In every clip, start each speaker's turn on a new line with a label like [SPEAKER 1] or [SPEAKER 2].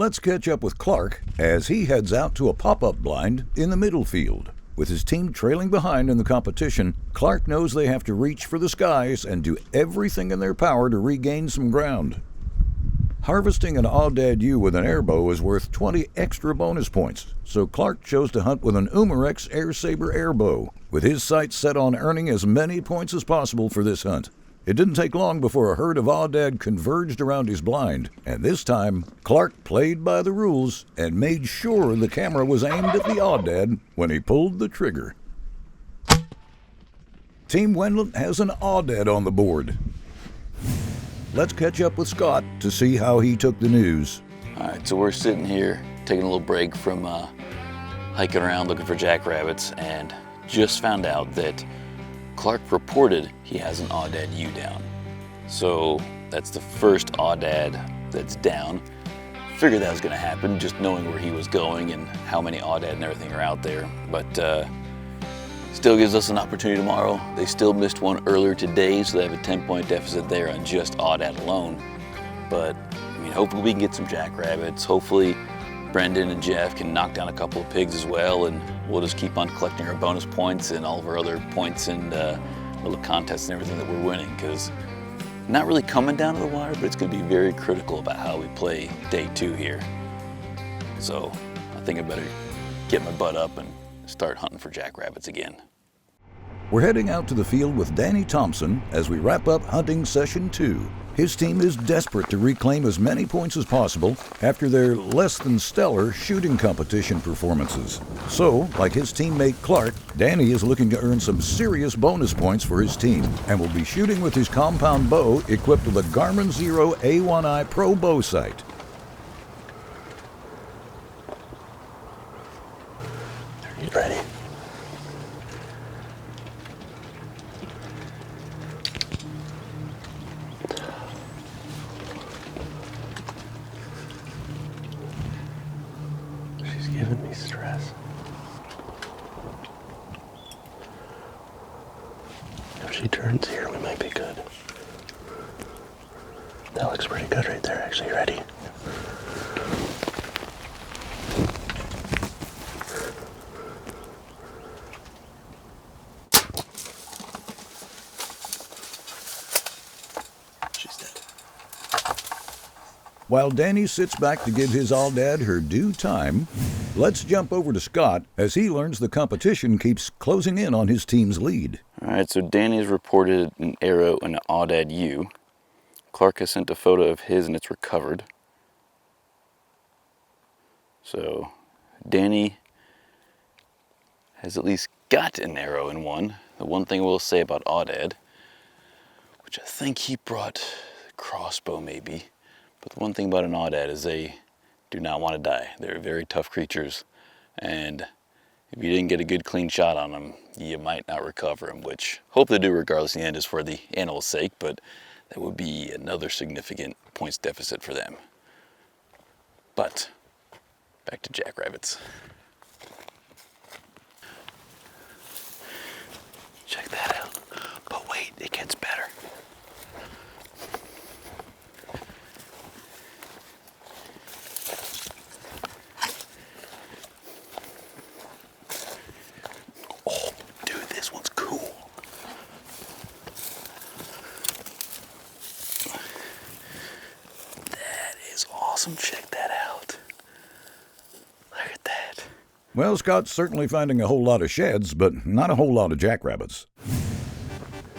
[SPEAKER 1] Let's catch up with Clark as he heads out to a pop-up blind in the middle field. With his team trailing behind in the competition, Clark knows they have to reach for the skies and do everything in their power to regain some ground. Harvesting an aoudad ewe with an air bow is worth 20 extra bonus points, so Clark chose to hunt with an Umarex AirSaber Air Bow, with his sights set on earning as many points as possible for this hunt. It didn't take long before a herd of aoudad converged around his blind, and this time, Clark played by the rules and made sure the camera was aimed at the aoudad when he pulled the trigger. Team Wendlandt has an aoudad on the board. Let's catch up with Scott to see how he took the news.
[SPEAKER 2] All right, so we're sitting here taking a little break from hiking around looking for jackrabbits, and just found out that Clark reported he has an aoudad ewe down. So that's the first aoudad that's down. Figured that was gonna happen, just knowing where he was going and how many aoudad and everything are out there. But still gives us an opportunity tomorrow. They still missed one earlier today, so they have a 10-point deficit there on just aoudad alone. But I mean, hopefully we can get some jackrabbits. Hopefully Brendan and Jeff can knock down a couple of pigs as well, and we'll just keep on collecting our bonus points and all of our other points and little contests and everything that we're winning, because not really coming down to the wire, but it's going to be very critical about how we play day 2 here. So I think I better get my butt up and start hunting for jackrabbits again.
[SPEAKER 1] We're heading out to the field with Danny Thompson as we wrap up hunting session 2. His team is desperate to reclaim as many points as possible after their less than stellar shooting competition performances. So, like his teammate Clark, Danny is looking to earn some serious bonus points for his team and will be shooting with his compound bow equipped with a Garmin Xero A1i Pro bow sight.
[SPEAKER 3] Are you ready? Giving me stress. If she turns here, we might be good. That looks pretty good right there, actually. Ready? She's dead.
[SPEAKER 1] While Danny sits back to give his aoudad her due time, let's jump over to Scott as he learns the competition keeps closing in on his team's lead.
[SPEAKER 2] All right, so Danny's reported an arrow and an aoudad ewe. Clark has sent a photo of his and it's recovered. So Danny has at least got an arrow in one. The one thing we'll say about aoudad, which I think he brought a crossbow maybe, but the one thing about an aoudad is they do not want to die. They're very tough creatures, and if you didn't get a good clean shot on them, you might not recover them, which hope they do regardless in the end is for the animal's sake, but that would be another significant points deficit for them. But back to jackrabbits. Check that out. But wait, it gets better. Check that out. Look at that.
[SPEAKER 1] Well, Scott's certainly finding a whole lot of sheds, but not a whole lot of jackrabbits.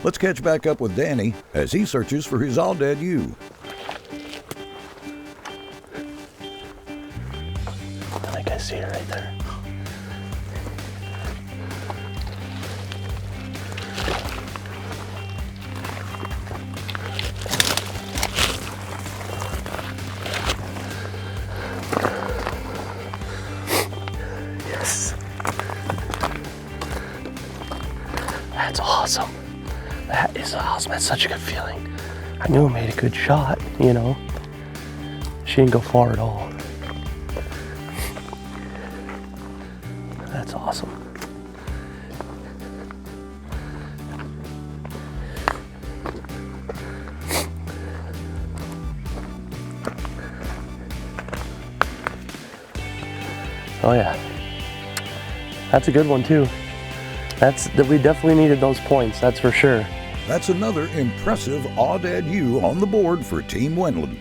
[SPEAKER 1] Let's catch back up with Danny as he searches for his aoudad ewe.
[SPEAKER 3] I think I see her right there. That's awesome. That is awesome. That's such a good feeling. I knew I made a good shot, you know. She didn't go far at all. That's awesome. Oh yeah. That's a good one too. We definitely needed those points, that's for sure.
[SPEAKER 1] That's another impressive aoudad ewe on the board for Team Wendlandt.